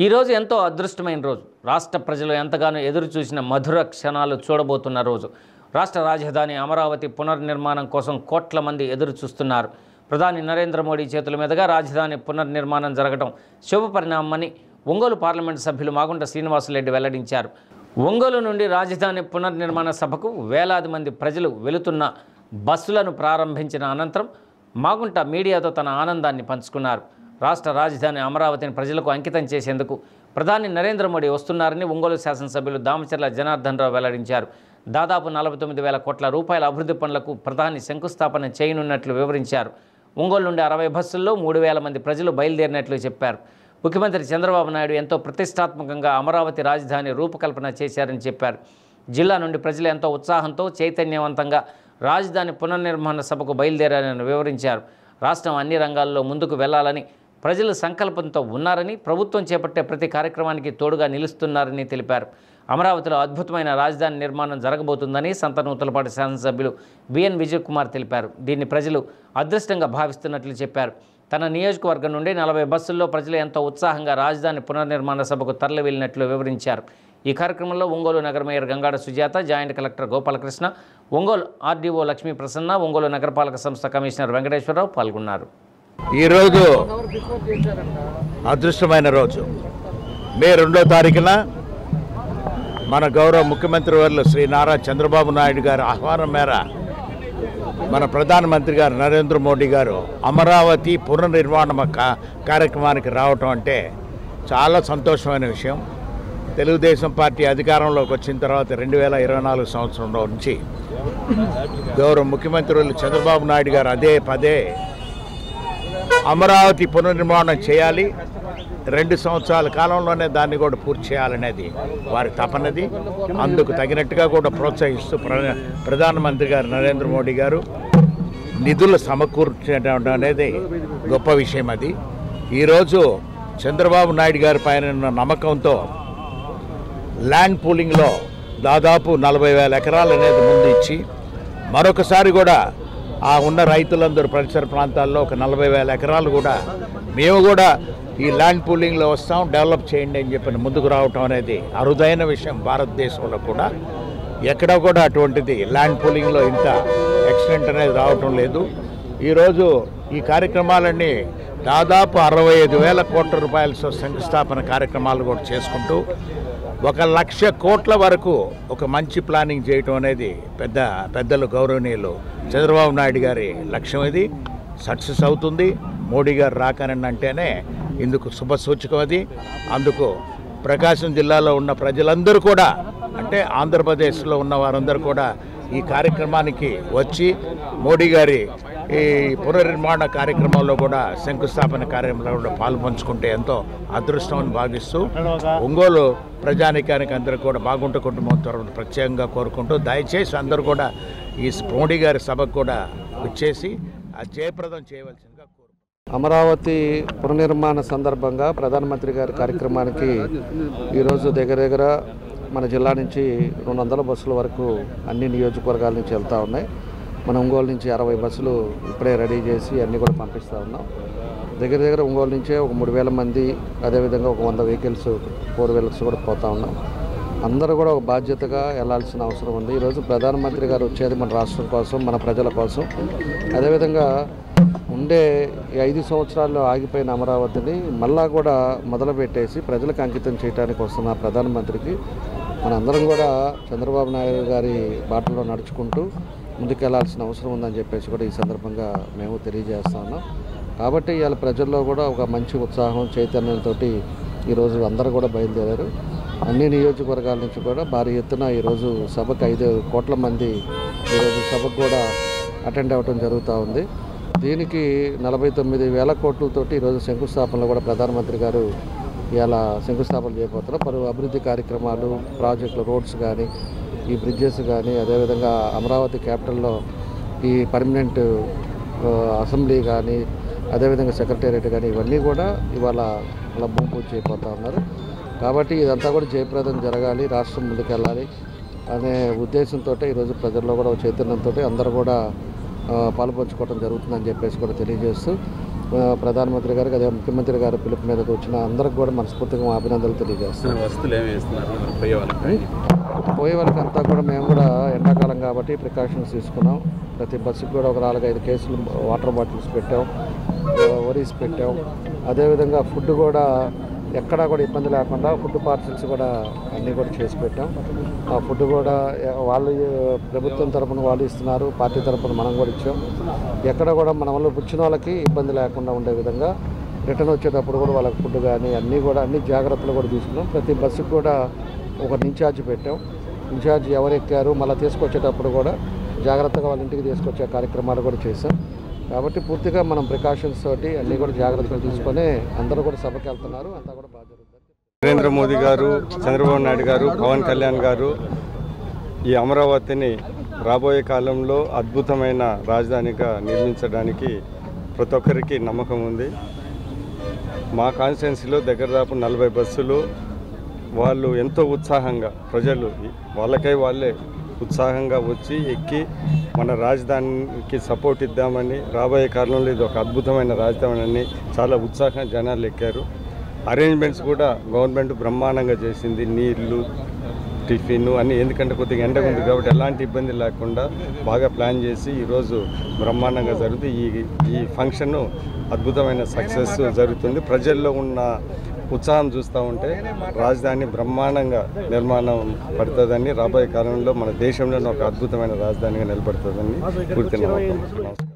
ఈరోజు ఎంతో అదృష్టమైన రోజు. రాష్ట్ర ప్రజలు ఎంతగానో ఎదురు చూసిన మధుర క్షణాలు చూడబోతున్న రోజు. రాష్ట్ర రాజధాని అమరావతి పునర్నిర్మాణం కోసం కోట్ల మంది ఎదురు చూస్తున్నారు. ప్రధాని నరేంద్ర మోడీ చేతుల మీదుగా రాజధాని పునర్నిర్మాణం జరగడం శుభపరిణామమని ఒంగోలు పార్లమెంటు సభ్యులు మాగుంట శ్రీనివాసరెడ్డి వెల్లడించారు. ఒంగోలు నుండి రాజధాని పునర్నిర్మాణ సభకు వేలాది మంది ప్రజలు వెళుతున్న బస్సులను ప్రారంభించిన అనంతరం మాగుంట మీడియాతో తన ఆనందాన్ని పంచుకున్నారు. రాష్ట్ర రాజధాని అమరావతిని ప్రజలకు అంకితం చేసేందుకు ప్రధాని నరేంద్ర మోడీ వస్తున్నారని ఒంగోలు శాసనసభ్యులు దామచర్ల జనార్దన్ రావు వెల్లడించారు. దాదాపు 49,000 కోట్ల రూపాయల అభివృద్ధి పనులకు ప్రధాని శంకుస్థాపన చేయనున్నట్లు వివరించారు. ఒంగోలు నుండి 60 బస్సుల్లో 3,000 మంది ప్రజలు బయలుదేరినట్లు చెప్పారు. ముఖ్యమంత్రి చంద్రబాబు నాయుడు ఎంతో ప్రతిష్టాత్మకంగా అమరావతి రాజధాని రూపకల్పన చేశారని చెప్పారు. జిల్లా నుండి ప్రజలు ఎంతో ఉత్సాహంతో చైతన్యవంతంగా రాజధాని పునర్నిర్మాణ సభకు బయలుదేరారని వివరించారు. రాష్ట్రం అన్ని రంగాల్లో ముందుకు వెళ్లాలని ప్రజలు సంకల్పంతో ఉన్నారని, ప్రభుత్వం చేపట్టే ప్రతి కార్యక్రమానికి తోడుగా నిలుస్తున్నారని తెలిపారు. అమరావతిలో అద్భుతమైన రాజధాని నిర్మాణం జరగబోతుందని సంతనూతలపాటి శాసనసభ్యులు బిఎన్ విజయ్ కుమార్ తెలిపారు. దీన్ని ప్రజలు అదృష్టంగా భావిస్తున్నట్లు చెప్పారు. తన నియోజకవర్గం నుండి 40 బస్సుల్లో ప్రజలు ఎంతో ఉత్సాహంగా రాజధాని పునర్నిర్మాణ సభకు తరలి వెళ్ళినట్లు వివరించారు. ఈ కార్యక్రమంలో ఒంగోలు నగర mayor Gangada Sujatha, joint collector Gopalakrishna, Ongole RDO Lakshmi Prasanna, Ongole నగరపాలక సంస్థ కమిషనర్ వెంకటేశ్వరరావు పాల్గొన్నారు. ఈరోజు అదృష్టమైన రోజు. మే 2వ తారీఖున మన గౌరవ ముఖ్యమంత్రి వర్యులు శ్రీ నారా చంద్రబాబు నాయుడు గారి ఆహ్వానం మేర మన ప్రధానమంత్రి గారు నరేంద్ర మోడీ గారు అమరావతి పునర్నిర్మాణ కార్యక్రమానికి రావటం అంటే చాలా సంతోషమైన విషయం. తెలుగుదేశం పార్టీ అధికారంలోకి వచ్చిన తర్వాత 2024 సంవత్సరంలో నుంచి గౌరవ ముఖ్యమంత్రి వర్యులు చంద్రబాబు నాయుడు గారు పదే అమరావతి పునర్నిర్మాణం చేయాలి, 2 సంవత్సరాల కాలంలోనే దాన్ని కూడా పూర్తి చేయాలనేది వారి తపనది. అందుకు తగినట్టుగా కూడా ప్రోత్సహిస్తూ ప్రధానమంత్రి గారు నరేంద్ర మోడీ గారు నిధులు సమకూర్చడం అనేది గొప్ప విషయం. అది ఈరోజు చంద్రబాబు నాయుడు గారి పైన ఉన్న నమ్మకంతో ల్యాండ్ పూలింగ్లో దాదాపు 40,000 ఎకరాలు అనేది ముందు ఇచ్చి మరొకసారి కూడా ఆ ఉన్న రైతులందరూ పరిసర ప్రాంతాల్లో ఒక 40,000 ఎకరాలు కూడా మేము కూడా ఈ ల్యాండ్ పూలింగ్లో వస్తాం, డెవలప్ చేయండి అని చెప్పి ముందుకు రావటం అనేది అరుదైన విషయం. భారతదేశంలో కూడా ఎక్కడ కూడా అటువంటిది ల్యాండ్ పూలింగ్లో ఇంత ఎక్స్టెంట్ అనేది రావటం లేదు. ఈరోజు ఈ కార్యక్రమాలన్నీ దాదాపు 65,000 కోట్ల రూపాయలతో శంకుస్థాపన కార్యక్రమాలు కూడా చేసుకుంటూ 1,00,000 కోట్ల వరకు ఒక మంచి ప్లానింగ్ చేయటం అనేది పెద్దలు గౌరవనీయులు చంద్రబాబు నాయుడు గారి లక్ష్యం. ఇది సక్సెస్ అవుతుంది. మోడీ గారు రాకనని అంటేనే ఇందుకు శుభ సూచకం. అది అందుకు ప్రకాశం జిల్లాలో ఉన్న ప్రజలందరూ కూడా, అంటే ఆంధ్రప్రదేశ్లో ఉన్న వారందరూ కూడా ఈ కార్యక్రమానికి వచ్చి మోడీ గారి ఈ పునర్నిర్మాణ కార్యక్రమంలో కూడా శంకుస్థాపన కార్యక్రమంలో కూడా పాల్పంచుకుంటే ఎంతో అదృష్టం అని భావిస్తూ ఒంగోలు ప్రజానికానికి అందరూ కూడా బాగుంట కుటుంబం తరఫున ప్రత్యేకంగా కోరుకుంటూ దయచేసి అందరూ కూడా ఈ మోడీ గారి సభకు కూడా వచ్చేసి జయప్రదం చేయవలసిందిగా కోరుకుంటున్నాను. అమరావతి పునర్నిర్మాణ సందర్భంగా ప్రధానమంత్రి గారి కార్యక్రమానికి ఈరోజు దగ్గర మన జిల్లా నుంచి 200 బస్సుల వరకు అన్ని నియోజకవర్గాల నుంచి వెళ్తూ ఉన్నాయి. మన ఒంగోలు నుంచి 60 బస్సులు ఇప్పుడే రెడీ చేసి అన్నీ కూడా పంపిస్తూ ఉన్నాం. దగ్గర ఒంగోలు నుంచే ఒక 3,000 మంది, అదేవిధంగా ఒక 100 వెహికల్స్ 4 వీలర్స్ కూడా పోతూ ఉన్నాం. అందరూ కూడా ఒక బాధ్యతగా వెళ్లాల్సిన అవసరం ఉంది. ఈరోజు ప్రధానమంత్రి గారు వచ్చేది మన రాష్ట్రం కోసం, మన ప్రజల కోసం. అదేవిధంగా ఉండే 5 సంవత్సరాల్లో ఆగిపోయిన అమరావతిని మళ్ళా కూడా మొదలుపెట్టేసి ప్రజలకు అంకితం చేయడానికి వస్తున్న ప్రధానమంత్రికి మనందరం కూడా చంద్రబాబు నాయుడు గారి బాటలో నడుచుకుంటూ ముందుకెళ్లాల్సిన అవసరం ఉందని చెప్పేసి కూడా ఈ సందర్భంగా మేము తెలియజేస్తా ఉన్నాం. కాబట్టి ఇవాళ ప్రజల్లో కూడా ఒక మంచి ఉత్సాహం, చైతన్యంతో ఈరోజు అందరూ కూడా బయలుదేరారు. అన్ని నియోజకవర్గాల నుంచి కూడా భారీ ఎత్తున ఈరోజు సభకు 5 కోట్ల మంది ఈరోజు సభకు కూడా అటెండ్ అవ్వడం జరుగుతూ ఉంది. దీనికి 49,000 కోట్లతోటి ఈరోజు శంకుస్థాపనలో కూడా ప్రధానమంత్రి గారు ఇలా శంకుస్థాపన చేయబోతున్నారు. పలు అభివృద్ధి కార్యక్రమాలు, ప్రాజెక్టులు, రోడ్స్ కానీ, ఈ బ్రిడ్జెస్ కానీ, అదేవిధంగా అమరావతి క్యాపిటల్లో ఈ పర్మనెంట్ అసెంబ్లీ కానీ, అదేవిధంగా సెక్రటేరియట్ కానీ ఇవన్నీ కూడా ఇవాళ భూమి పూజ చేయబోతూ ఉన్నారు. కాబట్టి ఇదంతా కూడా జయప్రదం జరగాలి, రాష్ట్రం ముందుకెళ్ళాలి అనే ఉద్దేశంతో ఈరోజు ప్రజల్లో కూడా చైతన్యంతో అందరూ కూడా పాలుపంచుకోవడం జరుగుతుందని చెప్పేసి కూడా తెలియజేస్తూ ప్రధానమంత్రి గారికి అదే ముఖ్యమంత్రి గారి పిలుపు మీదకి వచ్చిన అందరికి కూడా మనస్ఫూర్తిగా అభినందనలు తెలియజేస్తున్నాం. పోయే వాళ్ళకంతా కూడా మేము కూడా ఎండాకాలం కాబట్టి ప్రికాషన్స్ తీసుకున్నాం. ప్రతి బస్సుకి కూడా ఒక 4-5 కేసులు వాటర్ బాటిల్స్ పెట్టాం, వరీస్ పెట్టాం. అదేవిధంగా ఫుడ్ కూడా ఎక్కడా కూడా ఇబ్బంది లేకుండా ఫుడ్ పార్సల్స్ కూడా అన్నీ కూడా చేసి పెట్టాం. ఆ ఫుడ్ కూడా వాళ్ళు ప్రభుత్వం తరపున వాళ్ళు ఇస్తున్నారు, పార్టీ తరపున మనం కూడా ఇచ్చాం. ఎక్కడ కూడా మన వల్ల వచ్చిన వాళ్ళకి ఇబ్బంది లేకుండా ఉండే విధంగా రిటర్న్ వచ్చేటప్పుడు కూడా వాళ్ళకి ఫుడ్ కానీ అన్ని జాగ్రత్తలు కూడా తీసుకున్నాం. ప్రతి బస్సుకు కూడా ఒక ఇన్ఛార్జ్ పెట్టాం. ఇన్ఛార్జ్ ఎవరు ఎక్కారు మళ్ళీ తీసుకొచ్చేటప్పుడు కూడా జాగ్రత్తగా వాళ్ళ ఇంటికి తీసుకొచ్చే కార్యక్రమాలు కూడా చేశాం. కాబట్టి పూర్తిగా మనం ప్రికాషన్స్ తోటి అన్నీ కూడా జాగ్రత్తలు తీసుకొని అందరూ కూడా సభకి వెళ్తున్నారు. అంతా కూడా బాగా జరుగుతుంది. నరేంద్ర మోదీ గారు, చంద్రబాబు నాయుడు గారు, పవన్ కళ్యాణ్ గారు ఈ అమరావతిని రాబోయే కాలంలో అద్భుతమైన రాజధానిగా నిర్మించడానికి ప్రతి ఒక్కరికి నమ్మకం ఉంది. మా కాన్స్టిట్యున్సీలో దాపు 40 బస్సులు వాళ్ళు ఎంతో ఉత్సాహంగా ప్రజలు వాళ్ళకై వాళ్ళే ఉత్సాహంగా వచ్చి ఎక్కి మన రాజధానికి సపోర్ట్ ఇద్దామని, రాబోయే కాలంలో ఇది ఒక అద్భుతమైన రాజధాని అని చాలా ఉత్సాహంగా జనాలు ఎక్కారు. అరేంజ్మెంట్స్ కూడా గవర్నమెంట్ బ్రహ్మాండంగా చేసింది, నీళ్లు, టిఫిన్ అన్నీ. ఎందుకంటే కొద్దిగా ఎండగా ఉంది కాబట్టి ఎలాంటి ఇబ్బంది లేకుండా బాగా ప్లాన్ చేసి ఈరోజు బ్రహ్మాండంగా జరుగుతుంది. ఈ ఫంక్షన్ అద్భుతమైన సక్సెస్ జరుగుతుంది. ప్రజల్లో ఉన్న ఉత్సాహం చూస్తూ ఉంటే రాజధాని బ్రహ్మాండంగా నిర్మాణం పడుతుందని, రాబోయే కాలంలో మన దేశంలోనే ఒక అద్భుతమైన రాజధానిగా నిలబడుతుందని పూర్తి నమ్మకం.